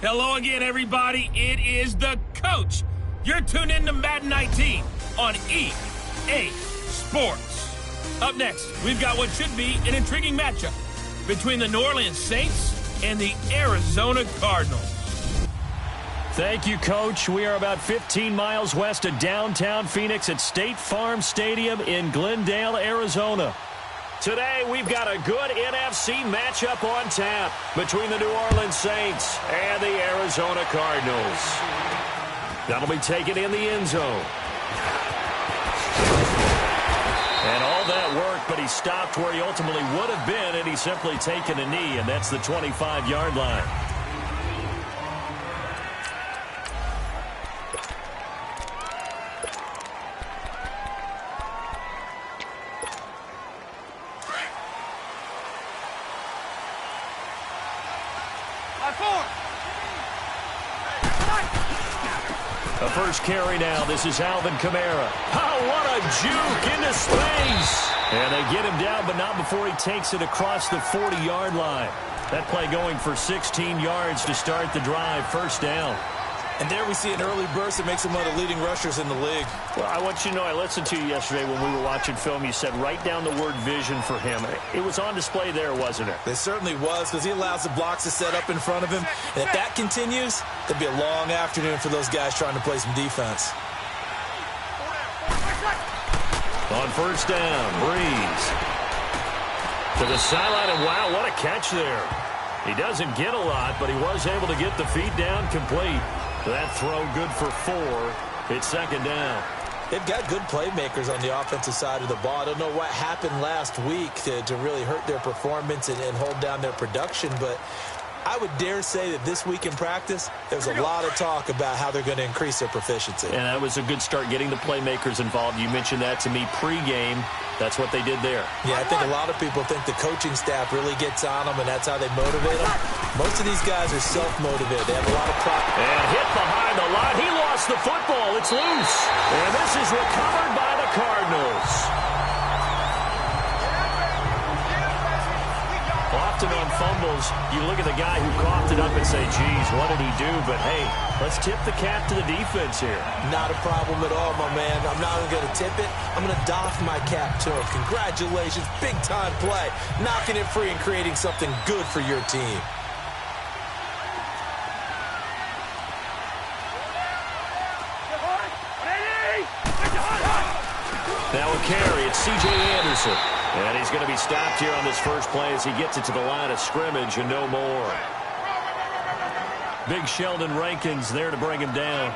Hello again, everybody. It is the coach. You're tuned in to Madden 19 on EA Sports. Up next, we've got what should be an intriguing matchup between the New Orleans Saints and the Arizona Cardinals. Thank you, Coach. We are about 15 miles west of downtown Phoenix at State Farm Stadium in Glendale, Arizona. Today, we've got a good NFC matchup on tap between the New Orleans Saints and the Arizona Cardinals. That'll be taken in the end zone. And all that work, but he stopped where he ultimately would have been, and he's simply taken a knee, and that's the 25-yard line. The first carry now. This is Alvin Kamara. Oh, what a juke into space. And they get him down, but not before he takes it across the 40-yard line. That play going for 16 yards to start the drive. First down. And there we see an early burst that makes him one of the leading rushers in the league. Well, I want you to know, I listened to you yesterday when we were watching film. You said write down the word vision for him. It was on display there, wasn't it? It certainly was, because he allows the blocks to set up in front of him. And if that continues, it'll be a long afternoon for those guys trying to play some defense. On first down, Breeze. To the sideline, and wow, what a catch there. He doesn't get a lot, but he was able to get the feet down complete. That throw good for 4. It's second down. They've got good playmakers on the offensive side of the ball. I don't know what happened last week to really hurt their performance and hold down their production, but I would dare say that this week in practice, there's a lot of talk about how they're going to increase their proficiency. And that was a good start, getting the playmakers involved. You mentioned that to me pregame. That's what they did there. Yeah, I think a lot of people think the coaching staff really gets on them, and that's how they motivate them. Most of these guys are self-motivated. They have a lot of pride. And hit behind the line. He lost the football. It's loose. And this is recovered by the Cardinals. Often on fumbles, you look at the guy who coughed it up and say, geez, what did he do? But, hey, let's tip the cap to the defense here. Not a problem at all, my man. I'm not even going to tip it. I'm going to doff my cap to him. Congratulations. Big-time play. Knocking it free and creating something good for your team. Now a carry. It's C.J. Anderson. And he's going to be stopped here on this first play as he gets it to the line of scrimmage and no more. Big Sheldon Rankins there to bring him down.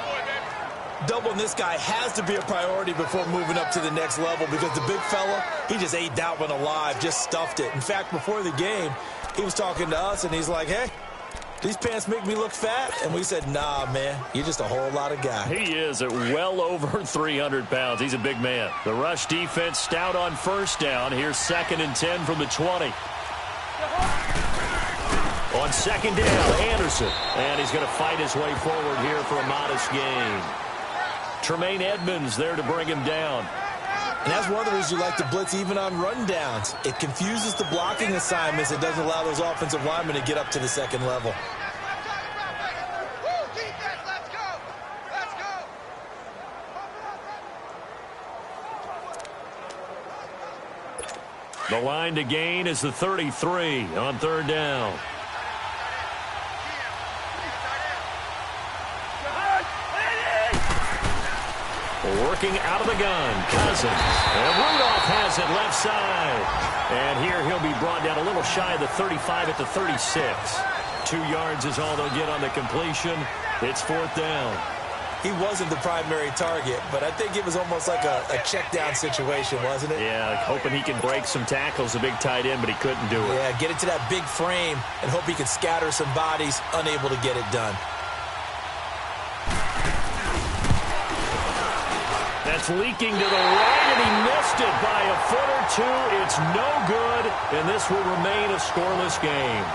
Doubling this guy has to be a priority before moving up to the next level, because the big fella, he just ate that one alive, just stuffed it. In fact, before the game, he was talking to us, and he's like, hey, these pants make me look fat. And we said, nah, man, you're just a whole lot of guy. He is at well over 300 pounds. He's a big man. The rush defense stout on first down. Here's 2nd and 10 from the 20. On second down, Anderson. And he's going to fight his way forward here for a modest gain. Tremaine Edmonds there to bring him down. And that's one of the reasons you like to blitz even on rundowns. It confuses the blocking assignments. It doesn't allow those offensive linemen to get up to the second level. The line to gain is the 33 on third down. Working out of the gun, Cousins. And Rudolph has it left side. And here he'll be brought down a little shy of the 35 at the 36. 2 yards is all they'll get on the completion. It's fourth down. He wasn't the primary target, but I think it was almost like a check down situation, wasn't it? Yeah, hoping he can break some tackles, a big tight end, but he couldn't do it. Yeah, get it to that big frame and hope he can scatter some bodies, unable to get it done. That's leaking to the right, and he missed it by a foot or two. It's no good, and this will remain a scoreless game.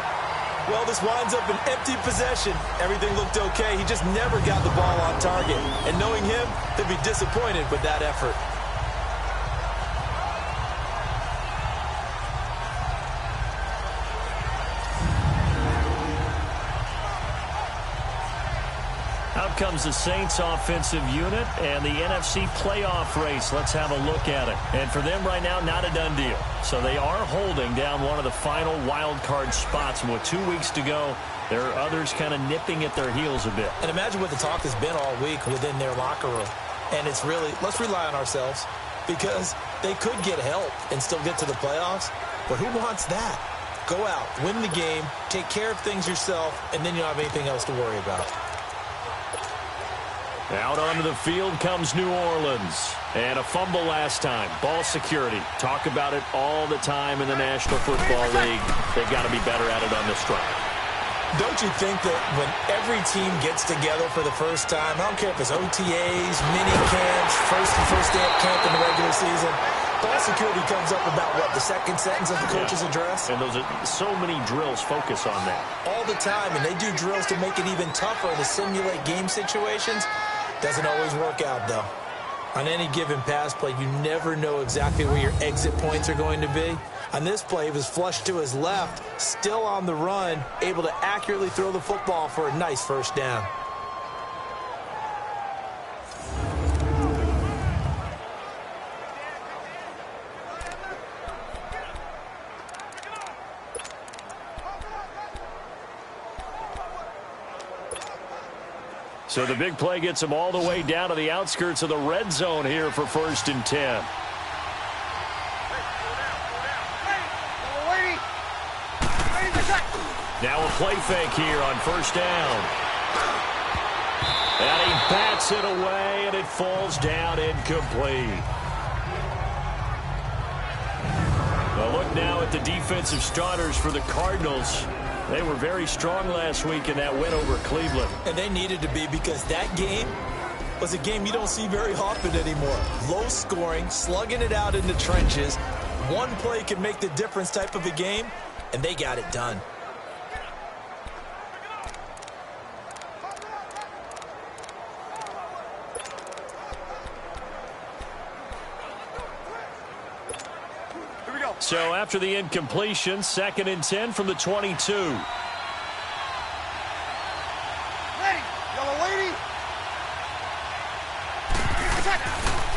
Well, this winds up an empty possession. Everything looked okay. He just never got the ball on target. And knowing him, they'll be disappointed with that effort. up comes the Saints offensive unit and the NFC playoff race. Let's have a look at it. And for them right now, not a done deal. So they are holding down one of the final wild card spots. And with 2 weeks to go, there are others kind of nipping at their heels a bit. And imagine what the talk has been all week within their locker room. And it's really, let's rely on ourselves, because they could get help and still get to the playoffs. But who wants that? Go out, win the game, take care of things yourself, and then you don't have anything else to worry about. Out onto the field comes New Orleans. And a fumble last time. Ball security. Talk about it all the time in the National Football League. They've got to be better at it on this drive. Don't you think that when every team gets together for the first time, I don't care if it's OTAs, mini camps, first day of camp in the regular season, ball security comes up about, what, the second sentence of the coach's address? And those are so many drills focus on that. All the time, and they do drills to make it even tougher to simulate game situations. Doesn't always work out, though. On any given pass play, you never know exactly where your exit points are going to be. On this play, he was flushed to his left, still on the run, able to accurately throw the football for a nice first down. So the big play gets him all the way down to the outskirts of the red zone here for 1st and 10. Now a play fake here on 1st down. And he bats it away, and it falls down incomplete. A look now at the defensive starters for the Cardinals. They were very strong last week in that win over Cleveland. And they needed to be, because that game was a game you don't see very often anymore. Low scoring, slugging it out in the trenches. One play can make the difference type of a game, and they got it done. So after the incompletion, 2nd and 10 from the 22.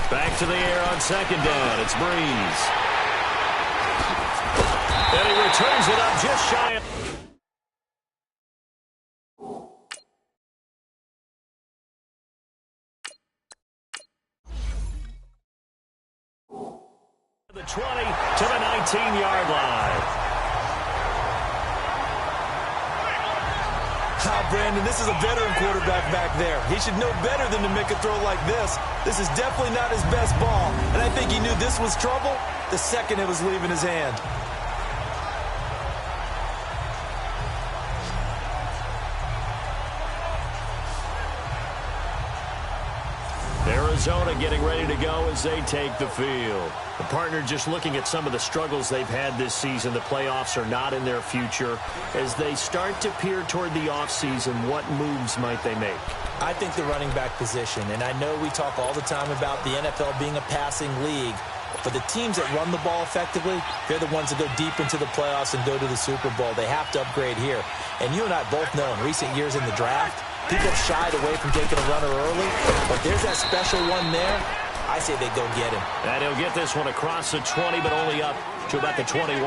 Back to the air on 2nd down. It's Breeze. And he returns it up just shy of the 20 to the 19-yard line. Brandon, this is a veteran quarterback back there. He should know better than to make a throw like this. This is definitely not his best ball, and I think he knew this was trouble the second it was leaving his hand. Arizona getting ready to go as they take the field. The partner just looking at some of the struggles they've had this season. The playoffs are not in their future. As they start to peer toward the offseason, what moves might they make? I think the running back position, and I know we talk all the time about the NFL being a passing league, but the teams that run the ball effectively, they're the ones that go deep into the playoffs and go to the Super Bowl. They have to upgrade here. And you and I both know in recent years in the draft, people have shied away from taking a runner early, but there's that special one there. I say they go get him. And he'll get this one across the 20, but only up to about the 21.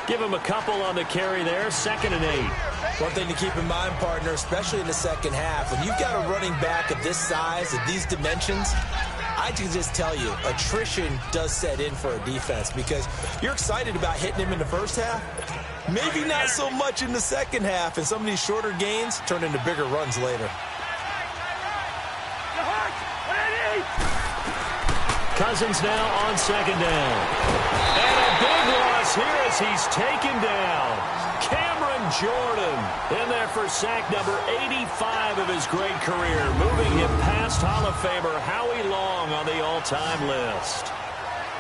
Give him a couple on the carry there, 2nd and 8. One thing to keep in mind, partner, especially in the second half, when you've got a running back of this size, of these dimensions, I can just tell you, attrition does set in for a defense, because you're excited about hitting him in the first half. Maybe not so much in the second half, and some of these shorter gains turn into bigger runs later. Cousins now on 2nd down. And a big loss here as he's taken down. Cameron Jordan in there for sack number 85 of his great career, moving him past Hall of Famer Howie Long on the all-time list.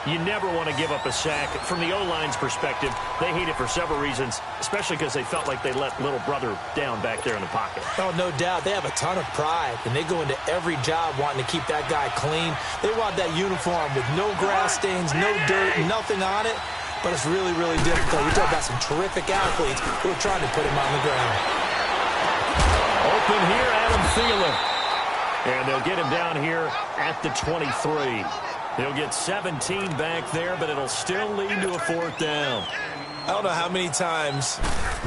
You never want to give up a sack. From the O-line's perspective, they hate it for several reasons, especially because they felt like they let little brother down back there in the pocket. Oh, no doubt. They have a ton of pride, and they go into every job wanting to keep that guy clean. They want that uniform with no grass stains, no dirt, nothing on it, but it's really, really difficult. You're talking about some terrific athletes who are trying to put him on the ground. open here, Adam Thielen. And they'll get him down here at the 23. He'll get 17 back there, but it'll still lead to a 4th down. I don't know how many times,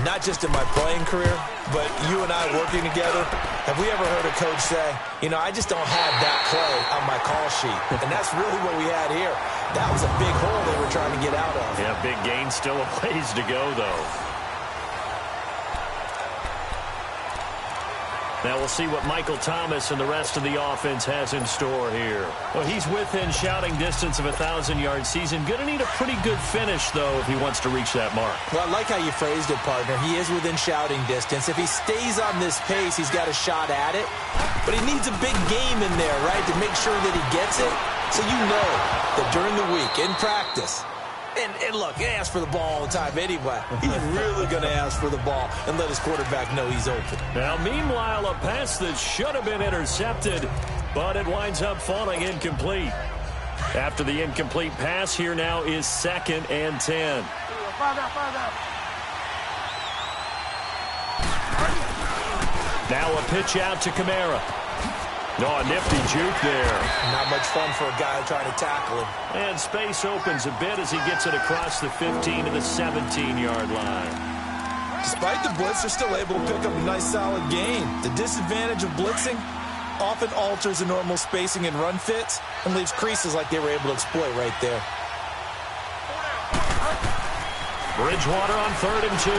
not just in my playing career, but you and I working together, have we ever heard a coach say, you know, I just don't have that play on my call sheet. And that's really what we had here. That was a big hole they were trying to get out of. Yeah, big gain, still a ways to go, though. Now we'll see what Michael Thomas and the rest of the offense has in store here. Well, he's within shouting distance of a 1,000-yard season. Going to need a pretty good finish, though, if he wants to reach that mark. Well, I like how you phrased it, partner. He is within shouting distance. If he stays on this pace, he's got a shot at it. But he needs a big game in there, right, to make sure that he gets it. So you know that during the week, in practice, and look, he asks for the ball all the time anyway. He's really going to ask for the ball and let his quarterback know he's open. Now, meanwhile, a pass that should have been intercepted, but it winds up falling incomplete. After the incomplete pass, here now is 2nd and 10. Now a pitch out to Kamara. No, a nifty juke there. Not much fun for a guy trying to tackle him. And space opens a bit as he gets it across the 15 to the 17-yard line. Despite the blitz, they're still able to pick up a nice solid gain. The disadvantage of blitzing often alters the normal spacing and run fits and leaves creases like they were able to exploit right there. Bridgewater on 3rd and 2.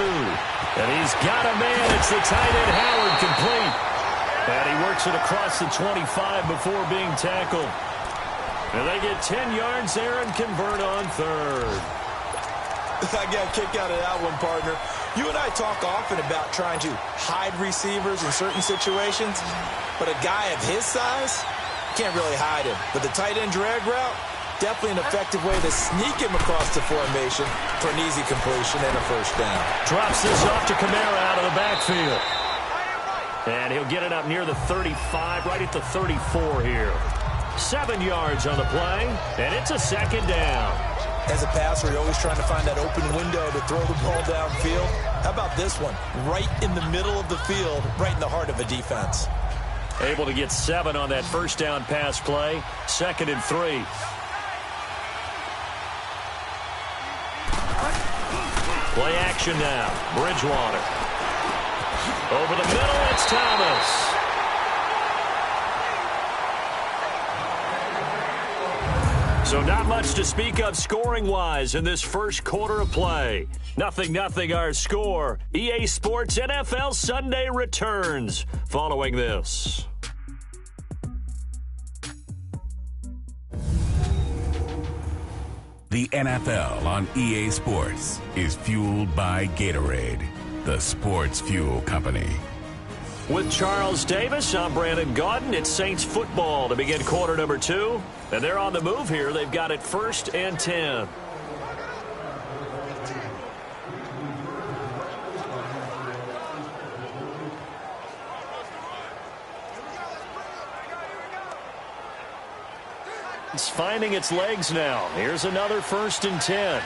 And he's got a man. It's the tight end Howard, complete. And he works it across the 25 before being tackled. And they get 10 yards there and convert on 3rd. I got a kick out of that one, partner. You and I talk often about trying to hide receivers in certain situations, but a guy of his size can't really hide him. But the tight end drag route, definitely an effective way to sneak him across the formation for an easy completion and a 1st down. Drops this off to Kamara out of the backfield. And he'll get it up near the 35, right at the 34 here. 7 yards on the play, and it's a 2nd down. As a passer, you're always trying to find that open window to throw the ball downfield. How about this one? Right in the middle of the field, right in the heart of a defense. Able to get 7 on that 1st down pass play. 2nd and 3. Play action now. Bridgewater. Over the middle, it's Thomas. So not much to speak of scoring-wise in this first quarter of play. 0-0 our score. EA Sports NFL Sunday returns following this. The NFL on EA Sports is fueled by Gatorade, the sports fuel company. With Charles Davis, I'm Brandon Gaudin. It's Saints football to begin quarter number 2. And they're on the move here. They've got it 1st and 10. It's finding its legs now. Here's another 1st and 10.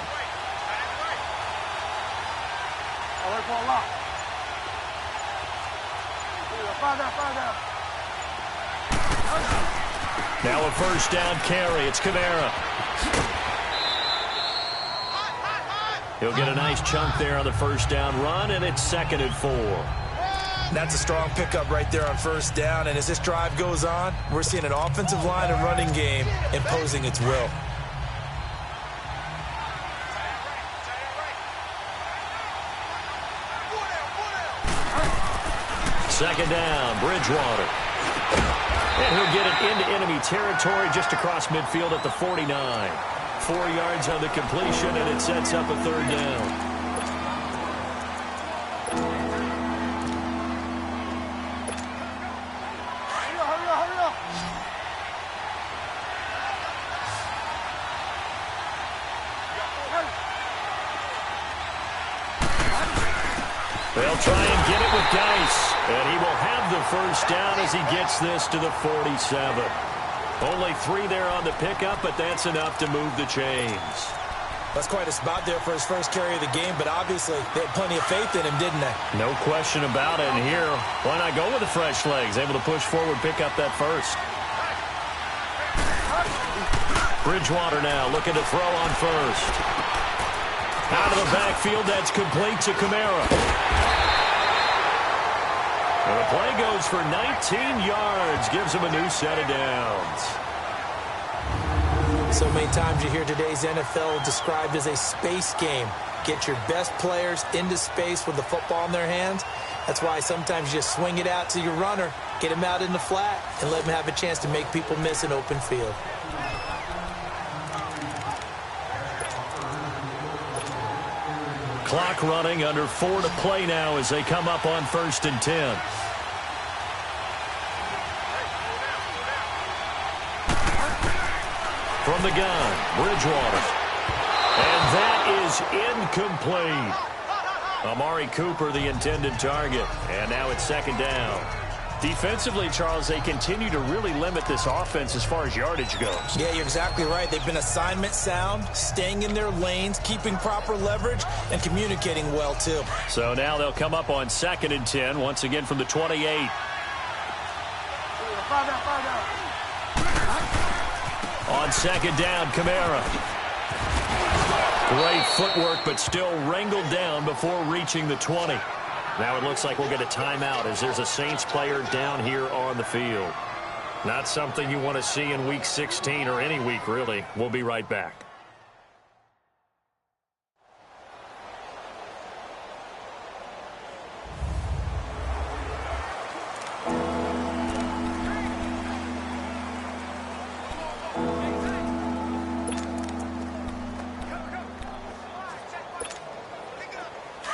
Now a 1st down carry. It's Kamara. He'll get a nice chunk there on the 1st down run, and it's 2nd and 4. That's a strong pickup right there on 1st down, and as this drive goes on, we're seeing an offensive line and running game imposing its will. Second down, Bridgewater. And he'll get it into enemy territory just across midfield at the 49. 4 yards on the completion, and it sets up a 3rd down. They'll try and get it with Geis, and he will have the 1st down as he gets this to the 47. Only 3 there on the pickup, but that's enough to move the chains. That's quite a spot there for his first carry of the game, but obviously they had plenty of faith in him, didn't they? No question about it. And here, why not go with the fresh legs? Able to push forward, pick up that first. Bridgewater now looking to throw on first. Out of the backfield, that's complete to Kamara. And the play goes for 19 yards, gives him a new set of downs. So many times you hear today's NFL described as a space game. Get your best players into space with the football in their hands. That's why sometimes you just swing it out to your runner, get him out in the flat, and let him have a chance to make people miss an open field. Clock running, under 4 to play now as they come up on 1st and 10. From the gun, Bridgewater. And that is incomplete. Amari Cooper, the intended target. And now it's 2nd down. Defensively, Charles, they continue to really limit this offense as far as yardage goes. Yeah, you're exactly right. They've been assignment sound, staying in their lanes, keeping proper leverage, and communicating well, too. So now they'll come up on 2nd and 10, once again from the 28. On 2nd down, Kamara. Great footwork, but still wrangled down before reaching the 20. Now it looks like we'll get a timeout as there's a Saints player down here on the field. Not something you want to see in Week 16 or any week, really. We'll be right back.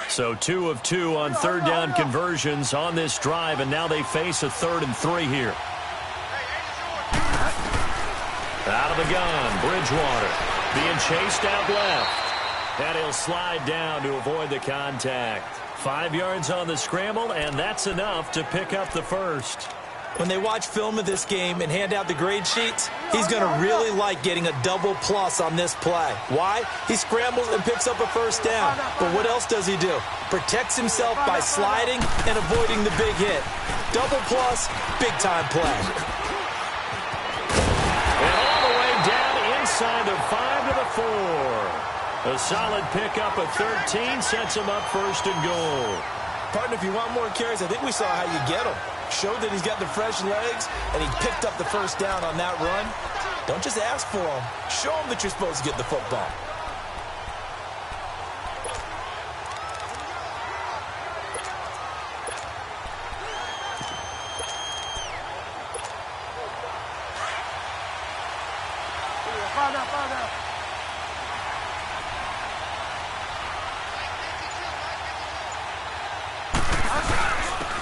So 2 of 2 on 3rd down conversions on this drive, and now they face a 3rd and 3 here. Out of the gun, Bridgewater being chased out left. And he'll slide down to avoid the contact. 5 yards on the scramble, and that's enough to pick up the first. When they watch film of this game and hand out the grade sheets, he's going to really like getting a double plus on this play. Why? He scrambles and picks up a 1st down. But what else does he do? Protects himself by sliding and avoiding the big hit. Double plus, big-time play. And all the way down inside the 5 to the 4. A solid pickup of 13 sets him up 1st and goal. Partner, if you want more carries, I think we saw how you get them. Showed that he's got the fresh legs, and he picked up the 1st down on that run. Don't just ask for them. Show them that you're supposed to get the football.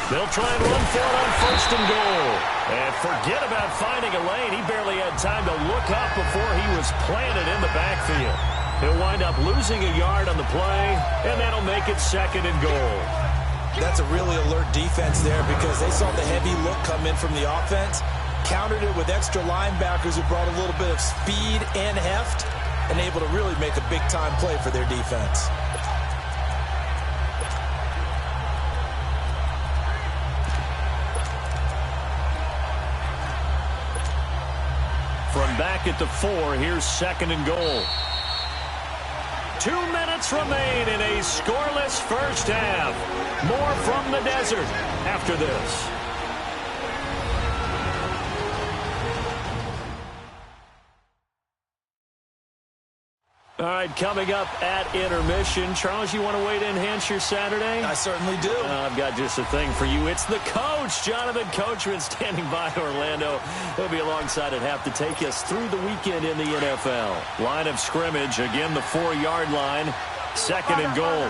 They'll try and run for it on 1st and goal. And forget about finding a lane. He barely had time to look up before he was planted in the backfield. He'll wind up losing a yard on the play, and that'll make it 2nd and goal. That's a really alert defense there because they saw the heavy look come in from the offense, countered it with extra linebackers who brought a little bit of speed and heft, and able to really make a big-time play for their defense. From back at the 4, here's 2nd and goal. 2 minutes remain in a scoreless first half. More from the desert after this. All right, coming up at intermission. Charles, you want to wait to enhance your Saturday? I certainly do. I've got just a thing for you. It's the coach, Jonathan Coachman, standing by Orlando. He'll be alongside at half to take us through the weekend in the NFL. Line of scrimmage, again, the 4-yard line. 2nd and goal.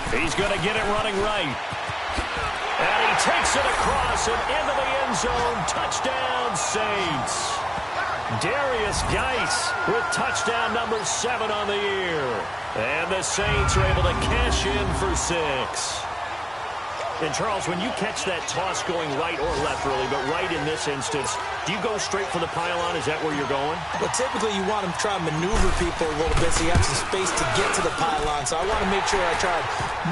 He's going to get it running right. And he takes it across and into the end zone. Touchdown, Saints. Darius Geis with touchdown number 7 on the year. And the Saints are able to cash in for 6. And, Charles, when you catch that toss going right or left, really, but right in this instance, do you go straight for the pylon? Is that where you're going? Well, typically you want to try and maneuver people a little bit so you have some space to get to the pylon. So I want to make sure I try and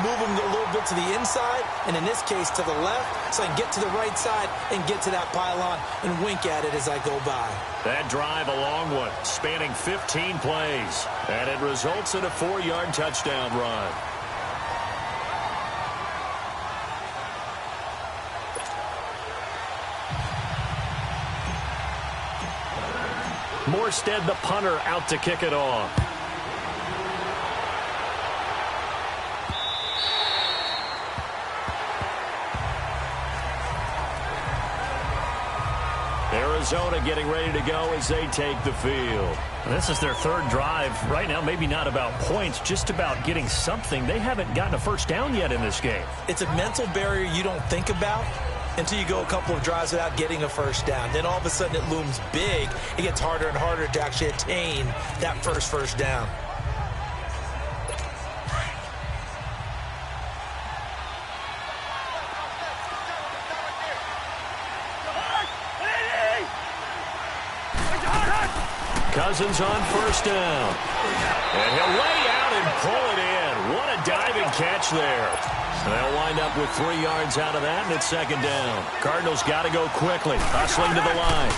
move them a little bit to the inside, and in this case to the left, so I can get to the right side and get to that pylon and wink at it as I go by. That drive a long one, spanning 15 plays, and it results in a 4-yard touchdown run. Morstead, the punter, out to kick it off. Arizona getting ready to go as they take the field. This is their third drive. Right now, maybe not about points, just about getting something. They haven't gotten a first down yet in this game. It's a mental barrier you don't think about until you go a couple of drives without getting a first down. Then all of a sudden it looms big. It gets harder and harder to actually attain that first down. Cousins on first down. And he'll lay out and pull it in. What a diving catch there. They'll wind up with 3 yards out of that, and it's second down. Cardinals got to go quickly, hustling to the line.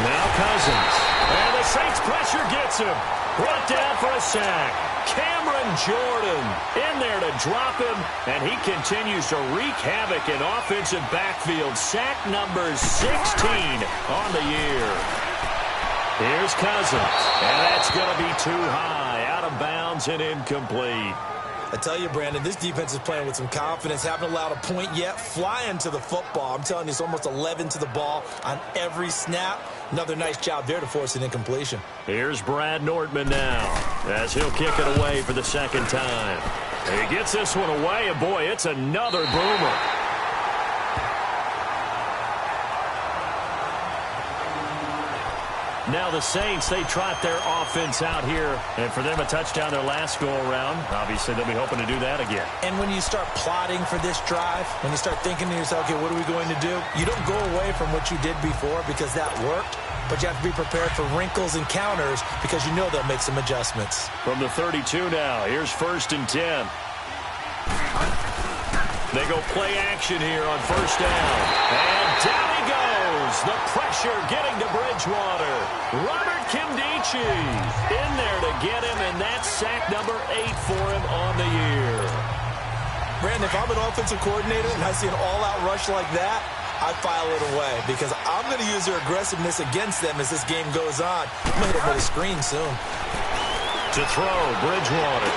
Now Cousins. And the Saints pressure gets him. Brought down for a sack. Cameron Jordan in there to drop him, and he continues to wreak havoc in offensive backfield. Sack number 16 on the year. Here's Cousins, and that's going to be too high, out of bounds and incomplete. I tell you, Brandon, this defense is playing with some confidence. Haven't allowed a point yet. Flying to the football. I'm telling you, it's almost 11 to the ball on every snap. Another nice job there to force an incompletion. Here's Brad Nortman now as he'll kick it away for the second time. He gets this one away, and boy, it's another boomer. Now the Saints, they trot their offense out here. And for them, a touchdown their last go-around. Obviously, they'll be hoping to do that again. And when you start plotting for this drive, when you start thinking to yourself, okay, what are we going to do? You don't go away from what you did before because that worked. But you have to be prepared for wrinkles and counters because you know they'll make some adjustments. From the 32 now, here's 1st and 10. They go play action here on first down. And down he goes. The pressure getting to Bridgewater. Robert Kimdichie in there to get him, and that's sack number 8 for him on the year. Brandon, if I'm an offensive coordinator and I see an all-out rush like that, I file it away because I'm going to use their aggressiveness against them as this game goes on. I'm going to hit them with a screen soon. To throw, Bridgewater.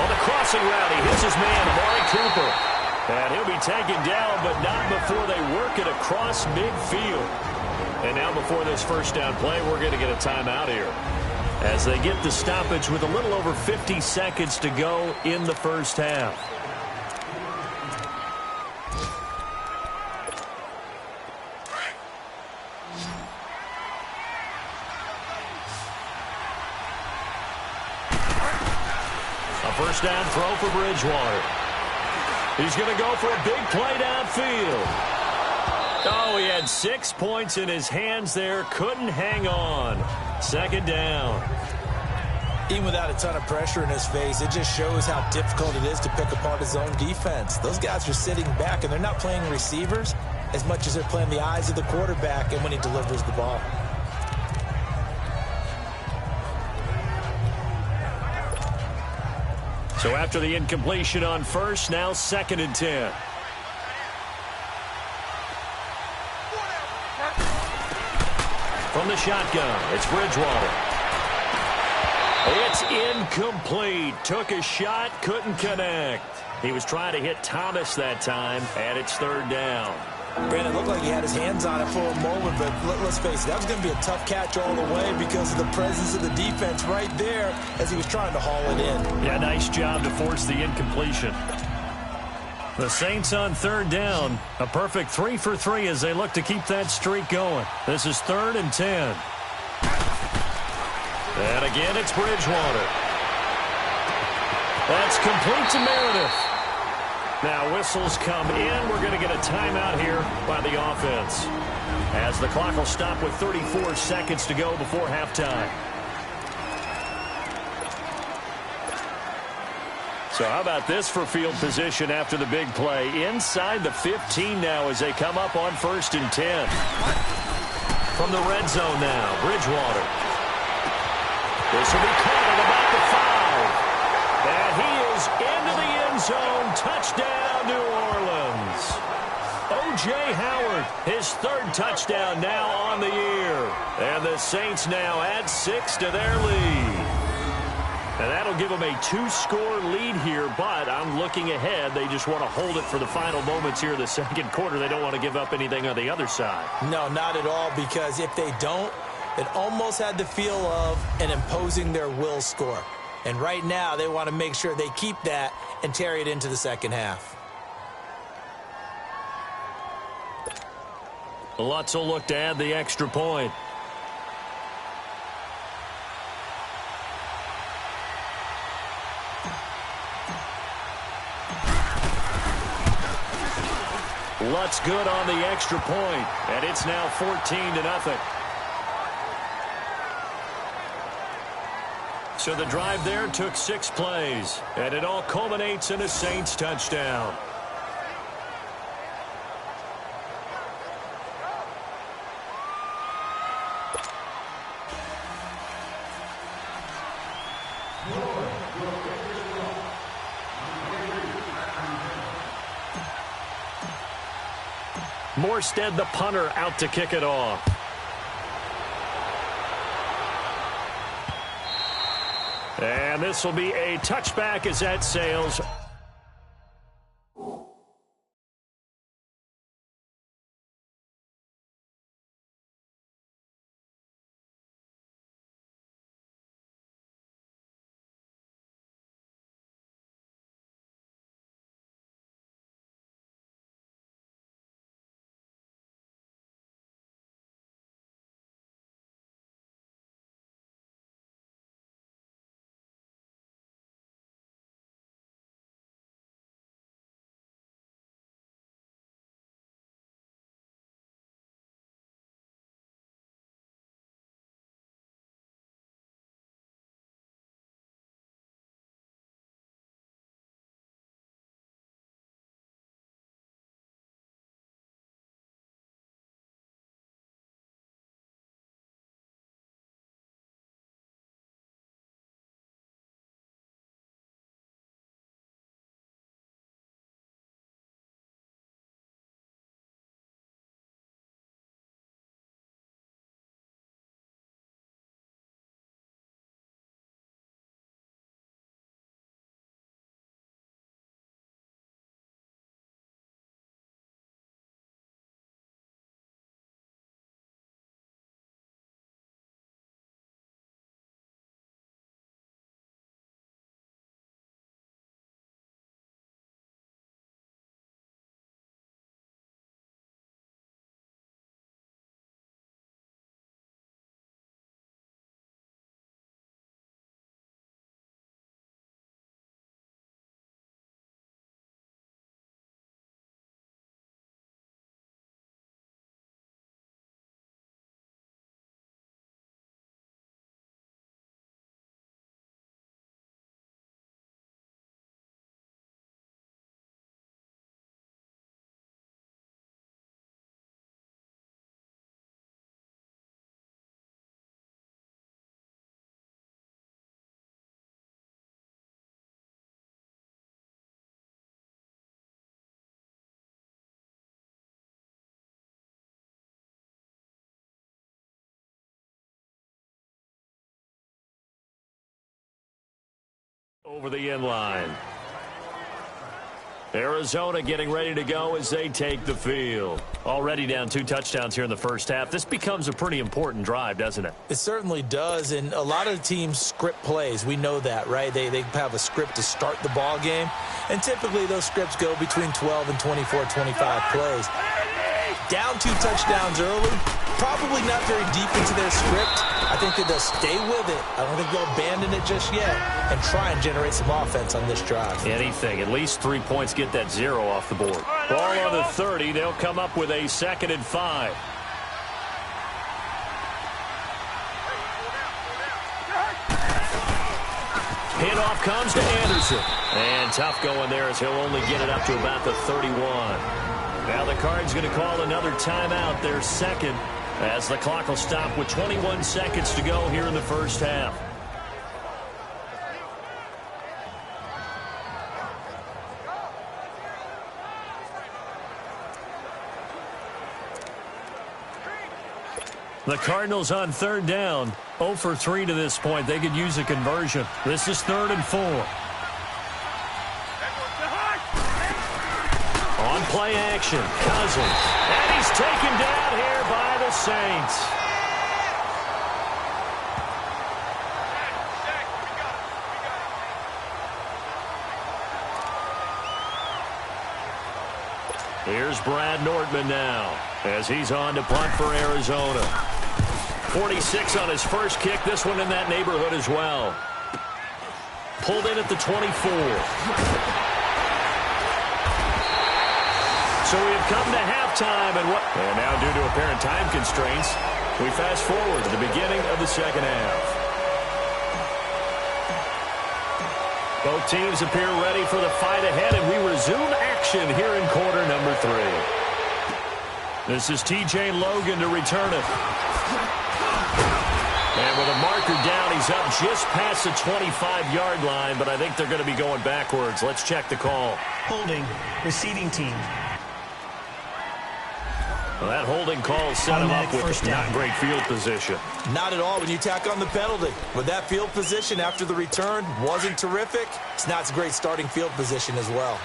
On the crossing route, he hits his man, Amari Cooper. And he'll be taken down, but not before they work it across midfield. And now before this first down play, we're going to get a timeout here. As they get the stoppage with a little over 50 seconds to go in the first half. First down throw for Bridgewater. He's going to go for a big play downfield. Oh, he had 6 points in his hands there. Couldn't hang on. Second down. Even without a ton of pressure in his face, it just shows how difficult it is to pick apart his own defense. Those guys are sitting back, and they're not playing receivers as much as they're playing the eyes of the quarterback and when he delivers the ball. So after the incompletion on first, now 2nd and 10. From the shotgun, it's Bridgewater. It's incomplete. Took a shot, couldn't connect. He was trying to hit Thomas that time, and it's 3rd down. Brandon, looked like he had his hands on it for a moment, but let's face it, that was going to be a tough catch all the way because of the presence of the defense right there as he was trying to haul it in. Yeah, nice job to force the incompletion. The Saints on 3rd down. A perfect 3 for 3 as they look to keep that streak going. This is 3rd and 10. And again, it's Bridgewater. That's complete to Meredith. Now whistles come in. We're going to get a timeout here by the offense, as the clock will stop with 34 seconds to go before halftime. So how about this for field position after the big play? Inside the 15 now as they come up on 1st and 10. From the red zone now, Bridgewater. This will be caught at about the 5. And he is into the end zone. Touchdown, New Orleans. O.J. Howard, his 3rd touchdown now on the year. And the Saints now add 6 to their lead. And that'll give them a 2-score lead here, but I'm looking ahead. They just want to hold it for the final moments here in the second quarter. They don't want to give up anything on the other side. No, not at all, because if they don't, it almost had the feel of an imposing their will score. And right now, they want to make sure they keep that and carry it into the second half. Lutz will look to add the extra point. Lutz good on the extra point, and it's now 14-0. So the drive there took 6 plays, and it all culminates in a Saints touchdown. Morstead, the punter, out to kick it off. And this will be a touchback as that sails. Over the end line. Arizona getting ready to go as they take the field. Already down 2 touchdowns here in the first half. This becomes a pretty important drive, doesn't it? It certainly does, and a lot of teams script plays. We know that, right? They have a script to start the ball game, and typically those scripts go between 12 and 24, 25 plays. Down 2 touchdowns early. Probably not very deep into their script. I think that they'll stay with it. I don't think they'll abandon it just yet and try and generate some offense on this drive. Anything. At least 3 points, get that 0 off the board. Ball on the 30. They'll come up with a 2nd and 5. Handoff comes to Anderson. And tough going there as he'll only get it up to about the 31. Now the Card's going to call another timeout, their 2nd, as the clock will stop with 21 seconds to go here in the first half. The Cardinals on 3rd down, 0 for 3 to this point. They could use a conversion. This is 3rd and 4. On play action, Cousins. And he's taken down here by the Saints. Here's Brad Nordman now as he's on to punt for Arizona. 46 on his first kick. This one in that neighborhood as well. Pulled in at the 24. So we have come to halftime, and now due to apparent time constraints, we fast forward to the beginning of the second half. Both teams appear ready for the fight ahead, and we resume action here in quarter number 3. This is T.J. Logan to return it. And with a marker down, he's up just past the 25-yard line, but I think they're going to be going backwards. Let's check the call. Holding, receiving team. Well, that holding call set him up with not great field position. Not at all when you tack on the penalty. With that field position after the return wasn't terrific. It's not a great starting field position as well.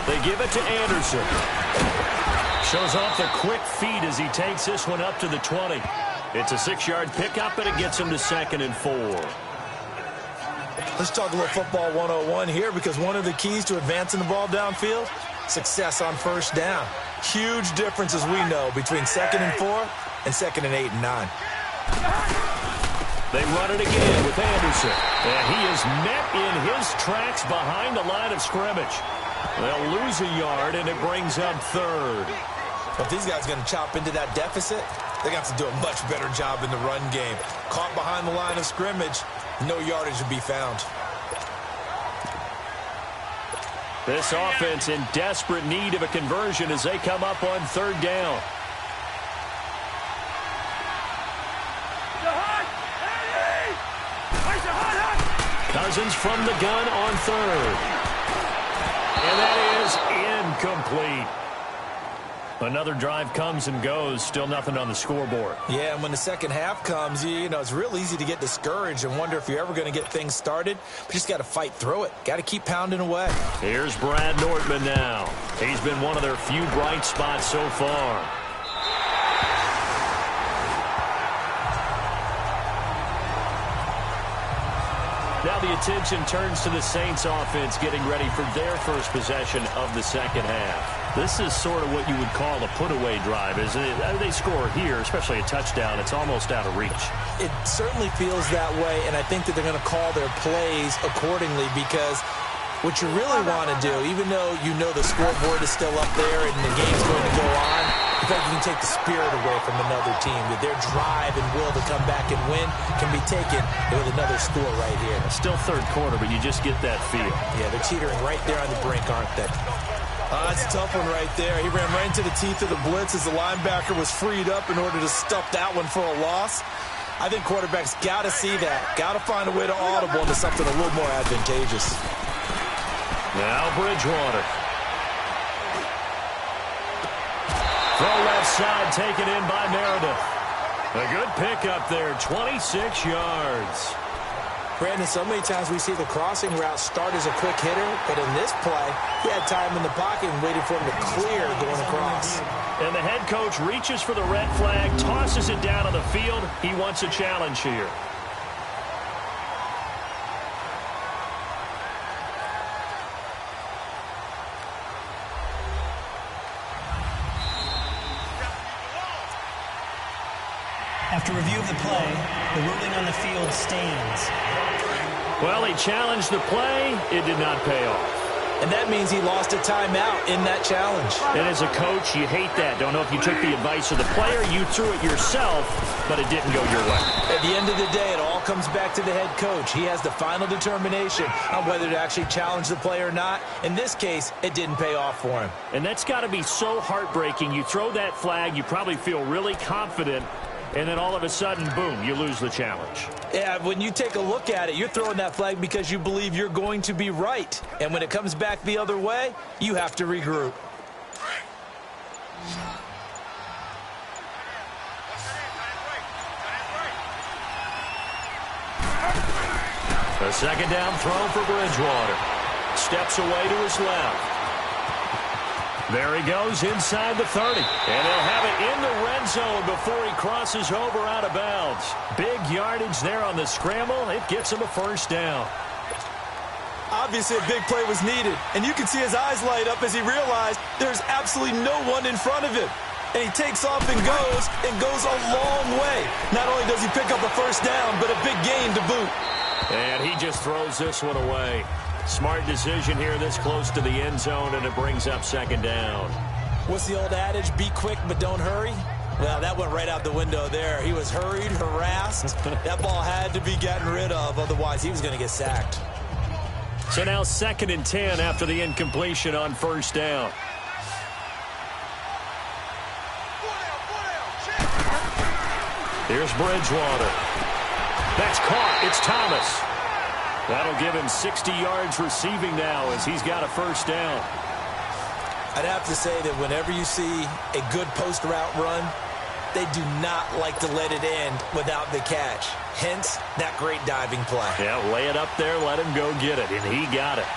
They give it to Anderson. Shows off the quick feet as he takes this one up to the 20. It's a 6-yard pickup, and it gets him to 2nd and 4. Let's talk a little football 101 here, because one of the keys to advancing the ball downfield, success on first down. Huge difference, as we know, between 2nd and 4 and 2nd and 8 and 9. They run it again with Anderson. And he is met in his tracks behind the line of scrimmage. They'll lose a yard, and it brings up 3rd. If these guys are going to chop into that deficit, they're going to have to do a much better job in the run game. Caught behind the line of scrimmage, no yardage to be found. This offense in desperate need of a conversion as they come up on 3rd down. Cousins from the gun on 3rd. And that is incomplete. Another drive comes and goes. Still nothing on the scoreboard. Yeah, and when the second half comes, you know, it's real easy to get discouraged and wonder if you're ever going to get things started. But you just got to fight through it. Got to keep pounding away. Here's Brad Nordman now. He's been one of their few bright spots so far. Now the attention turns to the Saints offense getting ready for their first possession of the second half. This is sort of what you would call a put-away drive, isn't it? They score here, especially a touchdown. It's almost out of reach. It certainly feels that way, and I think that they're going to call their plays accordingly, because what you really want to do, even though you know the scoreboard is still up there and the game's going to go on, in fact, you can take the spirit away from another team. That their drive and will to come back and win can be taken with another score right here. Still third quarter, but you just get that feel. Yeah, they're teetering right there on the brink, aren't they? That's a tough one right there. He ran right into the teeth of the blitz as the linebacker was freed up in order to stuff that one for a loss. I think quarterbacks got to see that. Got to find a way to audible into something a little more advantageous. Now Bridgewater. Throw left side, taken in by Meredith. A good pickup there, 26 yards. Brandon, so many times we see the crossing route start as a quick hitter, but in this play, he had time in the pocket and waited for him to clear going across. And the head coach reaches for the red flag, tosses it down on the field. He wants a challenge here. After review of the play, the ruling on the field stands. Well, he challenged the play. It did not pay off. And that means he lost a timeout in that challenge. And as a coach, you hate that. Don't know if you took the advice of the player, you threw it yourself, but it didn't go your way. At the end of the day, it all comes back to the head coach. He has the final determination on whether to actually challenge the play or not. In this case, it didn't pay off for him. And that's got to be so heartbreaking. You throw that flag, you probably feel really confident, and then all of a sudden, boom, you lose the challenge. Yeah, when you take a look at it, you're throwing that flag because you believe you're going to be right. And when it comes back the other way, you have to regroup. A second down throw for Bridgewater. Steps away to his left. There he goes inside the 30. And they'll have it in the red zone before he crosses over out of bounds. Big yardage there on the scramble. It gets him a first down. Obviously, a big play was needed. And you can see his eyes light up as he realized there's absolutely no one in front of him. And he takes off and goes a long way. Not only does he pick up a first down, but a big gain to boot. And he just throws this one away. Smart decision here this close to the end zone, and it brings up second down. What's the old adage? Be quick, but don't hurry. Well, that went right out the window there. He was hurried, harassed. That ball had to be gotten rid of, otherwise he was going to get sacked. So now 2nd and 10 after the incompletion on first down. Here's Bridgewater. That's caught. It's Thomas. That'll give him 60 yards receiving now as he's got a first down. I'd have to say that whenever you see a good post route run, they do not like to let it end without the catch. Hence, that great diving play. Yeah, lay it up there, let him go get it, and he got it.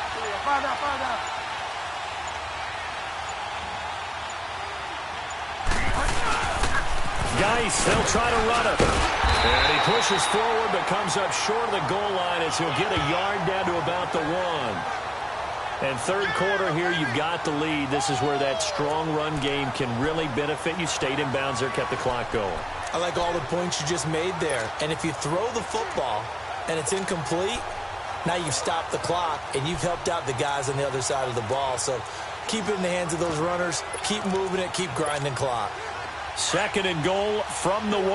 Geis, they'll try to run it. And he pushes forward but comes up short of the goal line as he'll get a yard down to about the 1. And third quarter here, you've got the lead. This is where that strong run game can really benefit you. Stayed in bounds there, kept the clock going. I like all the points you just made there. And if you throw the football and it's incomplete, now you've stopped the clock and you've helped out the guys on the other side of the ball. So keep it in the hands of those runners. Keep moving it. Keep grinding clock. 2nd and goal from the 1.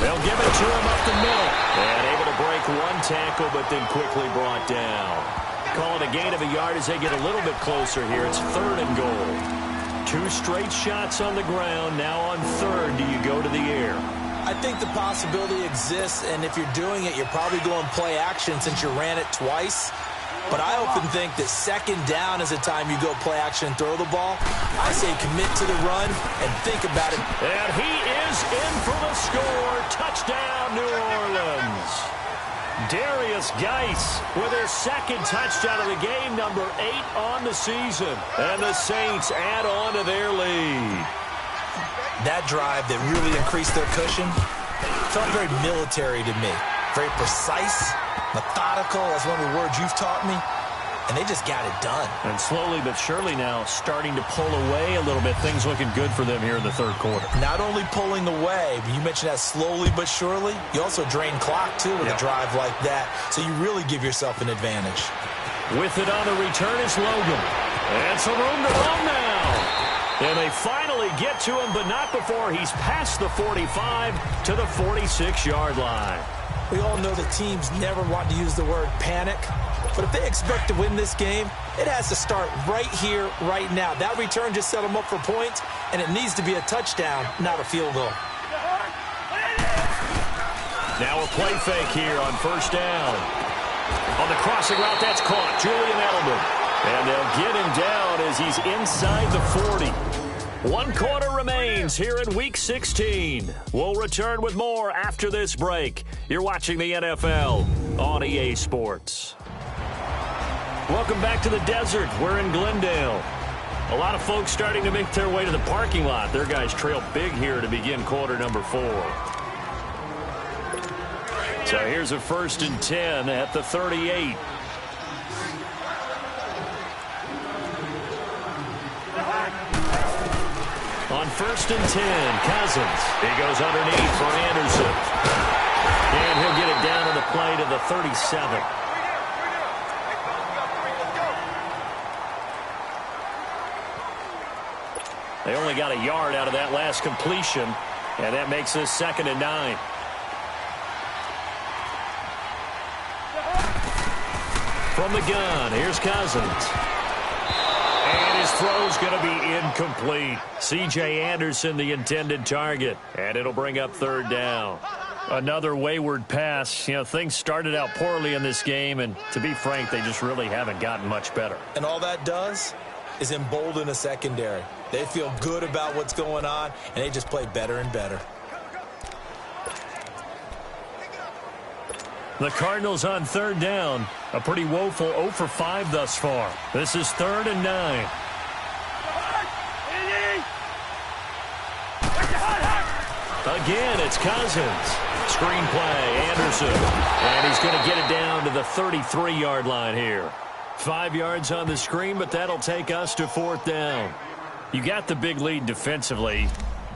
They'll give it to him up the middle. And able to break one tackle, but then quickly brought down. Call it a gain of a yard as they get a little bit closer here. It's 3rd and goal. 2 straight shots on the ground. Now on 3rd, do you go to the air? I think the possibility exists, and if you're doing it, you're probably going play action since you ran it twice. But I often think that 2nd down is a time you go play action and throw the ball. I say commit to the run and think about it. And he is in for the score. Touchdown, New Orleans. Darius Geis with his 2nd touchdown of the game, number 8 on the season. And the Saints add on to their lead. That drive that really increased their cushion felt very military to me. Very precise, methodical. That's one of the words you've taught me. And they just got it done. And slowly but surely now starting to pull away a little bit. Things looking good for them here in the 3rd quarter. Not only pulling away, but you mentioned that slowly but surely. You also drain clock, too, with a drive like that. So you really give yourself an advantage. With it on the return is Logan. And some room to run now. And they finally get to him, but not before he's past the 45 to the 46-yard line. We all know the teams never want to use the word panic. But if they expect to win this game, it has to start right here, right now. That return just set them up for points, and it needs to be a touchdown, not a field goal. Now a play fake here on first down. On the crossing route, that's caught. Julian Edelman. And they'll get him down as he's inside the 40. 1 quarter remains here in Week 16. We'll return with more after this break. You're watching the NFL on EA Sports. Welcome back to the desert. We're in Glendale. A lot of folks starting to make their way to the parking lot. Their guys trail big here to begin quarter number 4. So here's a 1st and 10 at the 38. 1st and 10. Cousins. He goes underneath for Anderson. And he'll get it down on the play to the 37. They only got a yard out of that last completion, and that makes this 2nd and 9. From the gun, here's Cousins. And his throw's going to be incomplete. C.J. Anderson, the intended target, and it'll bring up 3rd down. Another wayward pass. You know, things started out poorly in this game, and to be frank, they just really haven't gotten much better. And all that does is embolden a secondary. They feel good about what's going on, and they just play better and better. The Cardinals on 3rd down. A pretty woeful 0 for 5 thus far. This is 3rd and 9. Again, it's Cousins. Screen play, Anderson. And he's going to get it down to the 33-yard line here. 5 yards on the screen, but that'll take us to 4th down. You got the big lead defensively.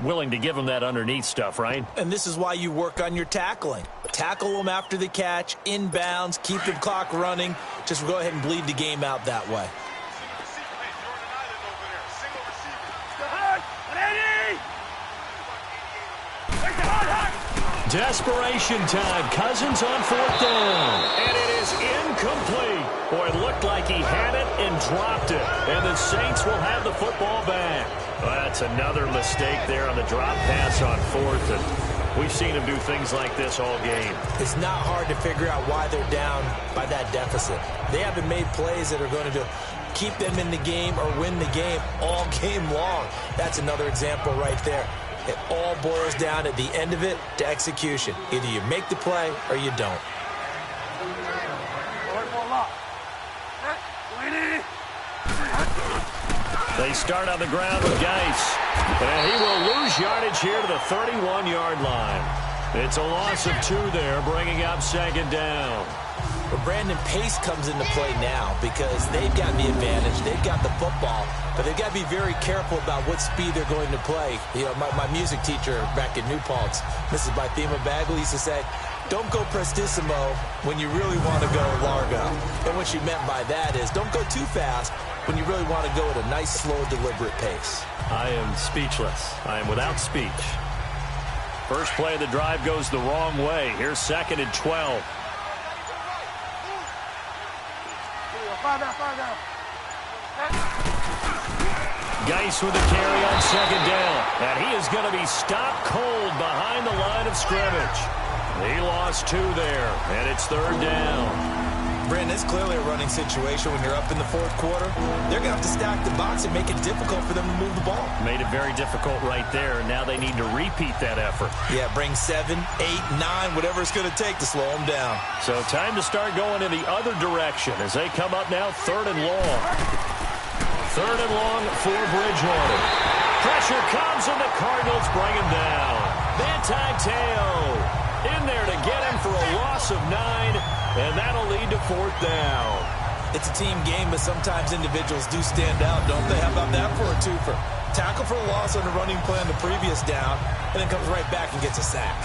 Willing to give them that underneath stuff, right? And this is why you work on your tackling. Tackle them after the catch, inbounds, keep the clock running. Just go ahead and bleed the game out that way. Desperation time. Cousins on 4th down. And it is incomplete. Boy, it looked like he had it and dropped it. And the Saints will have the football back. Well, that's another mistake there on the drop pass on 4th. And we've seen him do things like this all game. It's not hard to figure out why they're down by that deficit. They haven't made plays that are going to keep them in the game or win the game all game long. That's another example right there. It all boils down at the end of it to execution. Either you make the play or you don't. They start on the ground with Geis. And he will lose yardage here to the 31-yard line. It's a loss of 2 there, bringing up 2nd down. But Brandon, pace comes into play now because they've got the advantage. They've got the football, but they've got to be very careful about what speed they're going to play. You know, my music teacher back in New Paltz, Mrs. Bythema Bagley, used to say, don't go prestissimo when you really want to go largo. And what she meant by that is don't go too fast when you really want to go at a nice, slow, deliberate pace. I am speechless. I am without speech. First play of the drive goes the wrong way. Here's 2nd and 12. Geis with a carry on 2nd down. And he is going to be stopped cold behind the line of scrimmage. He lost 2 there, and it's 3rd down. Brandon, it's clearly a running situation when you're up in the 4th quarter. They're going to have to stack the box and make it difficult for them to move the ball. Made it very difficult right there. Now they need to repeat that effort. Yeah, bring 7, 8, 9, whatever it's going to take to slow them down. So time to start going in the other direction as they come up now 3rd and long. 3rd and long for Bridgewater. Pressure comes and the Cardinals bring him down. Manti Te'o in there to get him for a loss of 9. And that'll lead to 4th down. It's a team game, but sometimes individuals do stand out, don't they? How about that for a twofer? Tackle for a loss on the running play on the previous down, and then comes right back and gets a sack.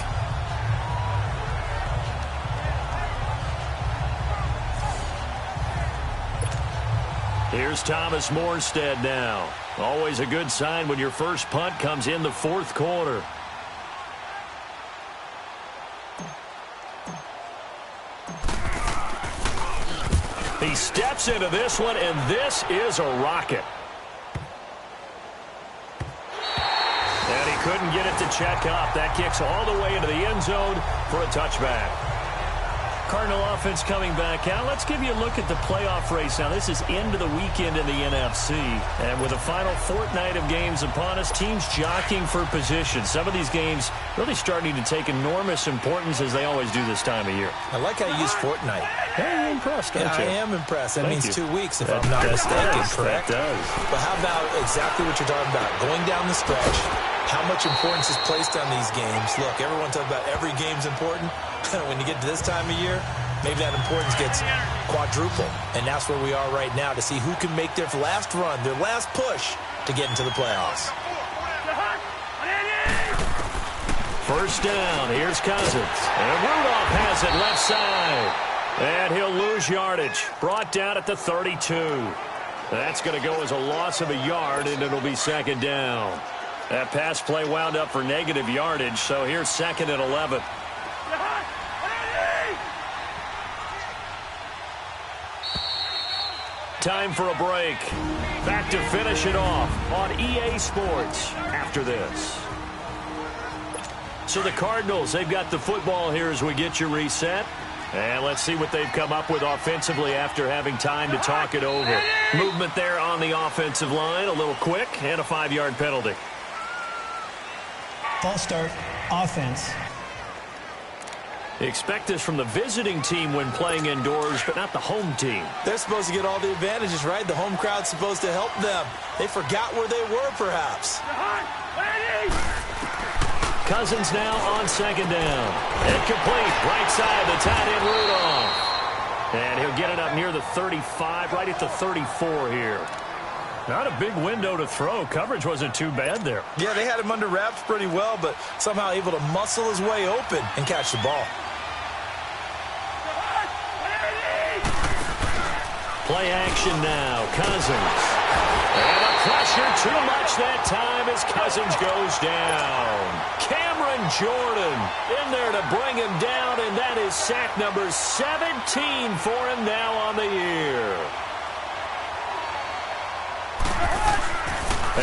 Here's Thomas Morstead now. Always a good sign when your first punt comes in the 4th quarter. He steps into this one, and this is a rocket. And he couldn't get it to check up. That kicks all the way into the end zone for a touchback. Cardinal offense coming back out. Let's give you a look at the playoff race. Now, this is into the weekend in the NFC. And with the final fortnight of games upon us, teams jockeying for position. Some of these games really starting to take enormous importance as they always do this time of year. I like how you use fortnight. Hey, you're impressed, aren't you? I am impressed. That means 2 weeks, if That I'm not mistaken, does. correct? That does. But how about exactly what you're talking about? Going down the stretch, how much importance is placed on these games. Look, everyone talks about every game's important. When you get to this time of year, maybe that importance gets quadrupled. And that's where we are right now to see who can make their last run, their last push to get into the playoffs. First down. Here's Cousins. And Rudolph has it left side. And he'll lose yardage. Brought down at the 32. That's going to go as a loss of a yard, and it'll be second down. That pass play wound up for negative yardage, so here's second and 11. Time for a break. Back to finish it off on EA Sports after this. So the Cardinals, they've got the football here as we get you reset. And let's see what they've come up with offensively after having time to talk it over. Movement there on the offensive line, a little quick, and a 5-yard penalty. False start, offense. Expect this from the visiting team when playing indoors, but not the home team. They're supposed to get all the advantages, right? The home crowd's supposed to help them. They forgot where they were, perhaps. Cousins now on second down. Incomplete. Right side, the tight end Rudolph. And he'll get it up near the 35, right at the 34 here. Not a big window to throw. Coverage wasn't too bad there. Yeah, they had him under wraps pretty well, but somehow able to muscle his way open and catch the ball. Play action now. Cousins. And a pressure too much that time as Cousins goes down. Cameron Jordan in there to bring him down, and that is sack number 17 for him now on the year.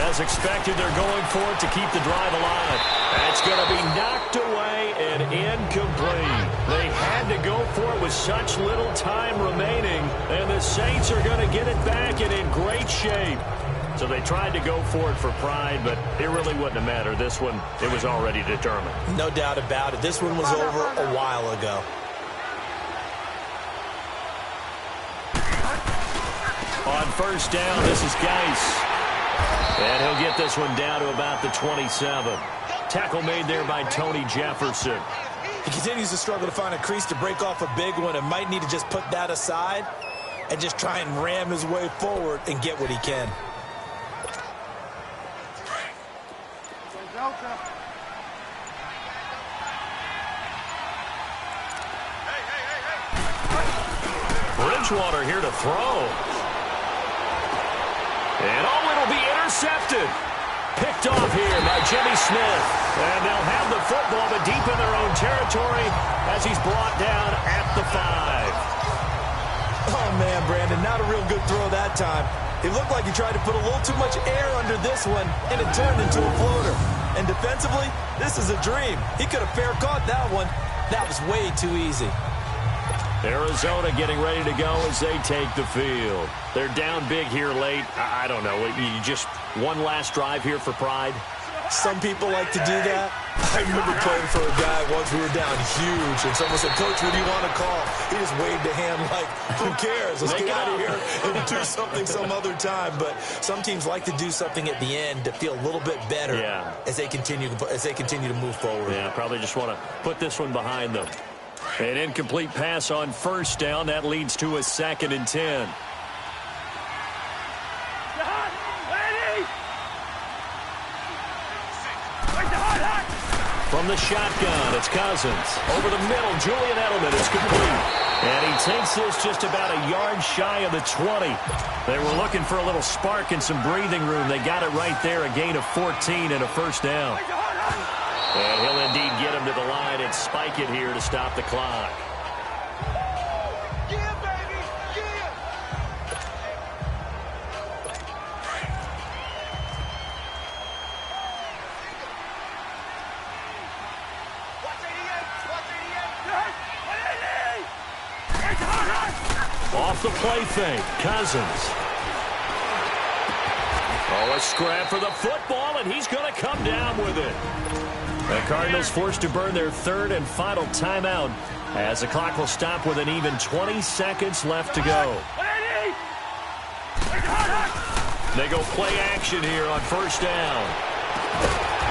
As expected, they're going for it to keep the drive alive. That's going to be knocked away and incomplete. They had to go for it with such little time remaining, and the Saints are going to get it back and in great shape. So they tried to go for it for pride, but it really wouldn't have mattered. This one, it was already determined. No doubt about it. This one was over a while ago. On first down, this is Geis. And he'll get this one down to about the 27. Tackle made there by Tony Jefferson. He continues to struggle to find a crease to break off a big one and might need to just put that aside and just try and ram his way forward and get what he can. Bridgewater here to throw. And it'll be intercepted. Picked off here by Jimmy Smith. And they'll have the football, but deep in their own territory as he's brought down at the 5. Oh, man, Brandon, not a real good throw that time. It looked like he tried to put a little too much air under this one, and it turned into a floater. And defensively, this is a dream. He could have fair caught that one. That was way too easy. Arizona getting ready to go as they take the field. They're down big here late. I don't know. You just one last drive here for pride? Some people like to do that. I remember playing for a guy once we were down huge, and someone said, "Coach, what do you want to call?" He just waved a hand like, who cares? Let's get out of here and do something some other time. But some teams like to do something at the end to feel a little bit better as they continue to move forward. Yeah, probably just want to put this one behind them. An incomplete pass on first down. That leads to a 2nd and 10. From the shotgun, it's Cousins. Over the middle, Julian Edelman. It's complete. And he takes this just about a yard shy of the 20. They were looking for a little spark and some breathing room. They got it right there, a gain of 14 and a first down. And he'll indeed get him to the line and spike it here to stop the clock. Off the play fake, Cousins. Oh, a scrap for the football, and he's going to come down with it. The Cardinals forced to burn their 3rd and final timeout as the clock will stop with an even 20 seconds left to go. They go play action here on first down.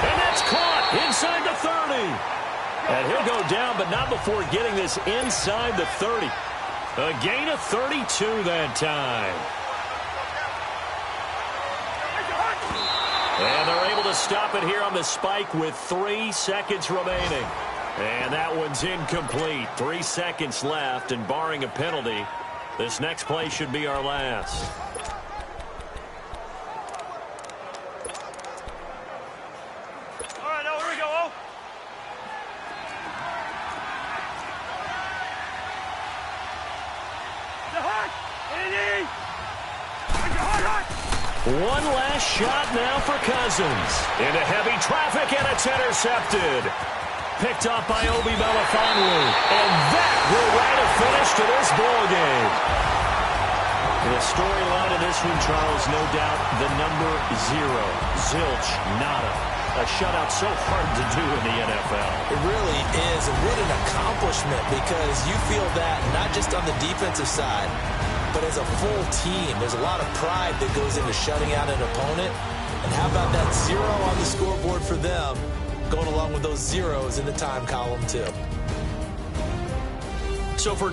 And that's caught inside the 30. And he'll go down, but not before getting this inside the 30. A gain of 32 that time. And they're able to stop it here on the spike with 3 seconds remaining. And that one's incomplete. 3 seconds left, and barring a penalty, this next play should be our last. All right, now here we go. One last shot now for Cousins. Into heavy traffic, and it's intercepted. Picked up by Obi Melifonwu. And that will write a finish to this ball game. The storyline of this one, Charles, no doubt the number 0. Zilch, nada. A shutout so hard to do in the NFL. It really is, and what an accomplishment, because you feel that not just on the defensive side, but as a full team. There's a lot of pride that goes into shutting out an opponent. And how about that 0 on the scoreboard for them, going along with those zeros in the time column, too. So for